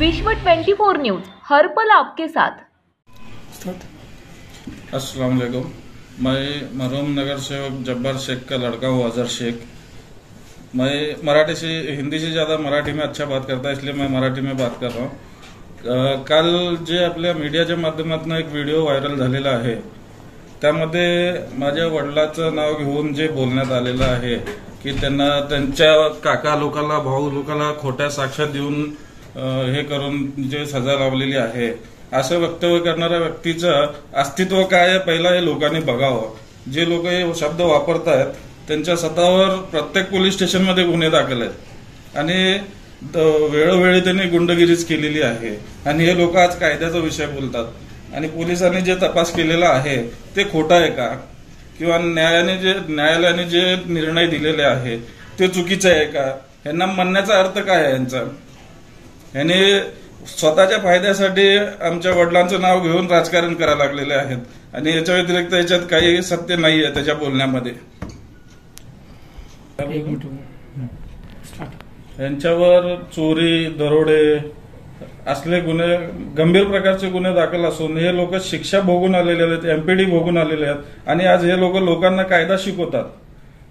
विश्व 24 न्यूज, हर पल आपके साथ। अस्सलाम वालेकुम। मैं मरहूम नगर सेवक जब्बार शेख का लड़का हूँ, अजहर शेख। मैं हिंदी से ज़्यादा मराठी में अच्छा बात करता है, इसलिए मैं मराठी में बात कर रहा हूँ। काल जे आपल्या मीडियाच्या माध्यमातून एक व्हिडिओ व्हायरल झालेला आहे, त्यामध्ये माझ्या वडिलांचं नाव घेऊन जे बोलण्यात आलेलं आहे की त्यांना त्यांच्या काका लोकांना, भाऊ लोकांना खोट्या साक्ष्या देऊन हे करून जे सजा लावलेली आहे, असं वक्तव्य करणाऱ्या व्यक्तीचं अस्तित्व काय आहे पहिला हे लोकांनी बघावं। जे लोक हे शब्द वापरतायत त्यांच्या स्वतःवर प्रत्येक पोलीस स्टेशनमध्ये गुन्हे दाखल आहेत आणि वेळोवेळी त्यांनी गुंडगिरीच केलेली आहे आणि हे लोक आज कायद्याचा विषय बोलतात आणि पोलिसांनी जे तपास केलेला आहे ते खोटा आहे का, किंवा न्यायालयाने जे निर्णय दिलेले आहे ते चुकीचे आहे का, यांना म्हणण्याचा अर्थ काय आहे यांचा? यांनी स्वतःच्या फायद्यासाठी आमच्या वडिलांचं नाव घेऊन राजकारण करायला लागलेले आहेत आणि याच्या व्यतिरिक्त याच्यात काही सत्य नाहीये त्याच्या बोलण्यामध्ये। यांच्यावर चोरी, दरोडे असले गुन्हे, गंभीर प्रकारचे गुन्हे दाखल असून हे लोक शिक्षा भोगून आलेले आहेत, एमपीडी भोगून आलेले आहेत आणि आज हे लोक लोकांना कायदा शिकवतात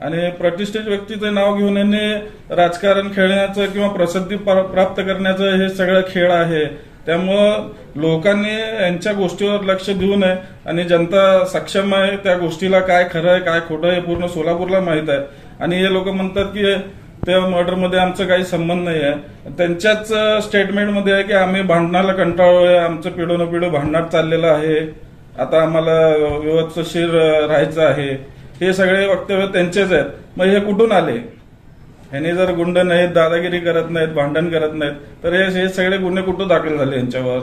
आणि प्रतिष्ठित व्यक्तीचं नाव घेऊन यांनी राजकारण खेळण्याचं किंवा प्रसिद्धी प्राप्त करण्याचं हे सगळं खेळ आहे। त्यामुळं लोकांनी यांच्या गोष्टीवर लक्ष देऊ नये आणि जनता सक्षम आहे, त्या गोष्टीला काय खरं आहे काय खोटं आहे पूर्ण सोलापूरला माहित आहे आणि हे लोक म्हणतात की त्या मर्डरमध्ये आमचा काही संबंध नाही आहे। त्यांच्याच स्टेटमेंटमध्ये आहे की आम्ही भांडणाला कंटाळलोय, आमचं पिढोनपिढी भांडणात चाललेलं आहे, आता आम्हाला व्यवस्थिशीर राहायचं आहे। हे सगळे वक्तव्य त्यांचेच आहेत। मग हे कुठून आले? ह्यांनी जर गुंड नाहीत, दादागिरी करत नाहीत, भांडण करत नाहीत, तर हे सगळे गुन्हे कुठं दाखल झाले यांच्यावर?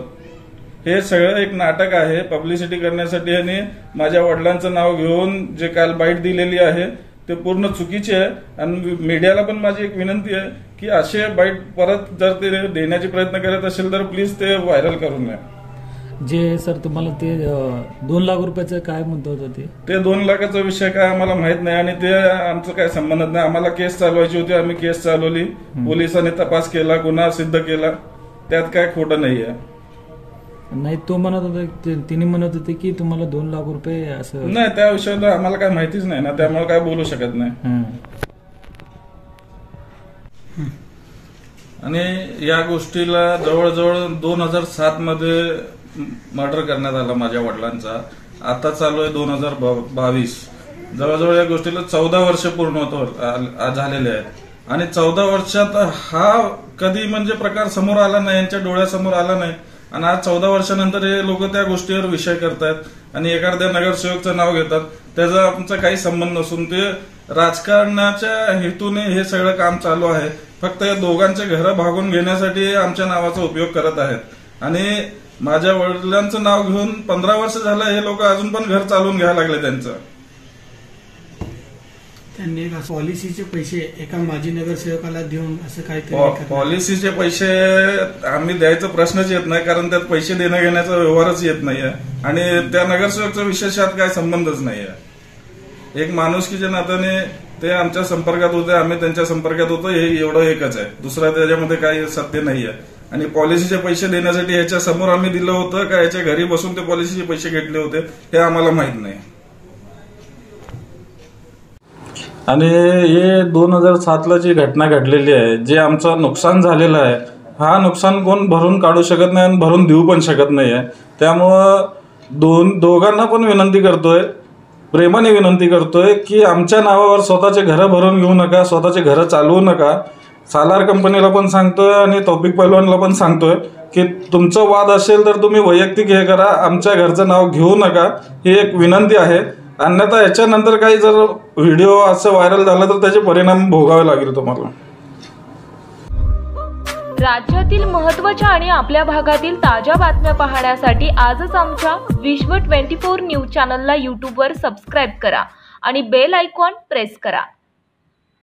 हे सगळं एक नाटक आहे, पब्लिसिटी करण्यासाठी यांनी माझ्या वडिलांचं नाव घेऊन जे काल बाईट दिलेली आहे ते पूर्ण चुकीचे आहे आणि मीडियाला पण माझी एक विनंती आहे की असे बाईट परत जर ते देण्याचे प्रयत्न करत असेल तर प्लीज ते व्हायरल करून द्या। जे सर तुम्हाला ते 2 लाख रुपयाचं काय म्हणतो होतं ते 2 लाखाचा विषय काय आम्हाला माहित नाही आणि ते आमचं काय संबंध नाही। आम्हाला केस चालवायची होती, आम्ही केस चालवली, पोलिसांनी तपास केला, गुन्हा सिद्ध केला, त्यात काय खोटं नाहीये। नाही, तो म्हणत होता, तिने म्हणत होते की तुम्हाला 2 लाख रुपये असं नाही, त्या विषयाला आम्हाला काय माहितीच नाही ना, त्यामुळे काय बोलू शकत नाही। आणि या गोष्टीला जवळजवळ 2007 मध्ये मर्डर करण्यात आला माझ्या वडिलांचा, आता चालू आहे 2022। जवळजवळ या गोष्टीला 14 वर्ष पूर्ण झालेले आहेत आणि 14 वर्षात हा कधी म्हणजे प्रकार समोर आला नाही, यांच्या डोळ्यासमोर आला नाही आणि आज 14 वर्षानंतर हे लोक त्या गोष्टीवर विषय करतायत आणि एखाद्या नगरसेवकचं नाव घेतात, त्याचा आमचा काही संबंध नसून ते राजकारणाच्या हेतूने हे सगळं काम चालू आहे। फक्त या दोघांचे घरं भागून घेण्यासाठी आमच्या नावाचा उपयोग करत आहेत आणि माझ्या वडिलांचं नाव घेऊन 15 वर्ष झालं हे लोक अजून पण घर चालवून घ्यायला लागले त्यांचं। त्यांनी पॉलिसीचे पैसे एका माजी नगरसेवकाला देऊन असं काहीतरी पॉलिसीचे पैसे आम्ही द्यायचा प्रश्नच येत नाही, कारण त्यात पैसे देण्या घेण्याचा व्यवहारच येत नाहीये आणि त्या नगरसेवकचा विशेषात काय संबंधच नाहीये। एक माणुसकीच्या नात्याने ते आमच्या संपर्कात होते, आम्ही त्यांच्या संपर्कात होतो, हे एवढं एकच आहे, दुसरा त्याच्यामध्ये काही सत्य नाहीये। आणि पॉलिसीचे पैसे देण्यासाठी याच्या समोर आम्ही दिलं होतं का याच्या घरी बसून ते पॉलिसीचे पैसे घेतले होते हे आम्हाला माहित नाही। आणि हे 2007ला जी घटना घडलेली आहे, जे आमचं नुकसान झालेलं आहे, हा नुकसान कोण भरून काढू शकत नाही आणि भरून देऊ पण शकत नाही आहे। त्यामुळं दोघांना पण विनंती करतोय, प्रेमाने विनंती करतोय की आमच्या नावावर स्वतःचे घरं भरून घेऊ नका, स्वतःचे घरं चालवू नका। सालार कंपनीला पण सांगतोय आणि तौफिक पैलवानला पण सांगतोय की तुमचं वाद असेल तर तुम्ही वैयक्तिक हे करा, आमच्या घरचं नाव घेऊ नका, ही एक विनंती आहे। अन्यथा याच्यानंतर काही जर व्हिडिओ असं व्हायरल झाला तर त्याचे परिणाम भोगावे लागेल तुम्हाला। राज्यातील महत्त्वाच्या आणि आपल्या भागातील ताज्या बातम्या पाहण्यासाठी आजच आमच्या विश्व 24 न्यूज चॅनलला यूट्यूबवर सबस्क्राईब करा आणि बेल आयकॉन प्रेस करा।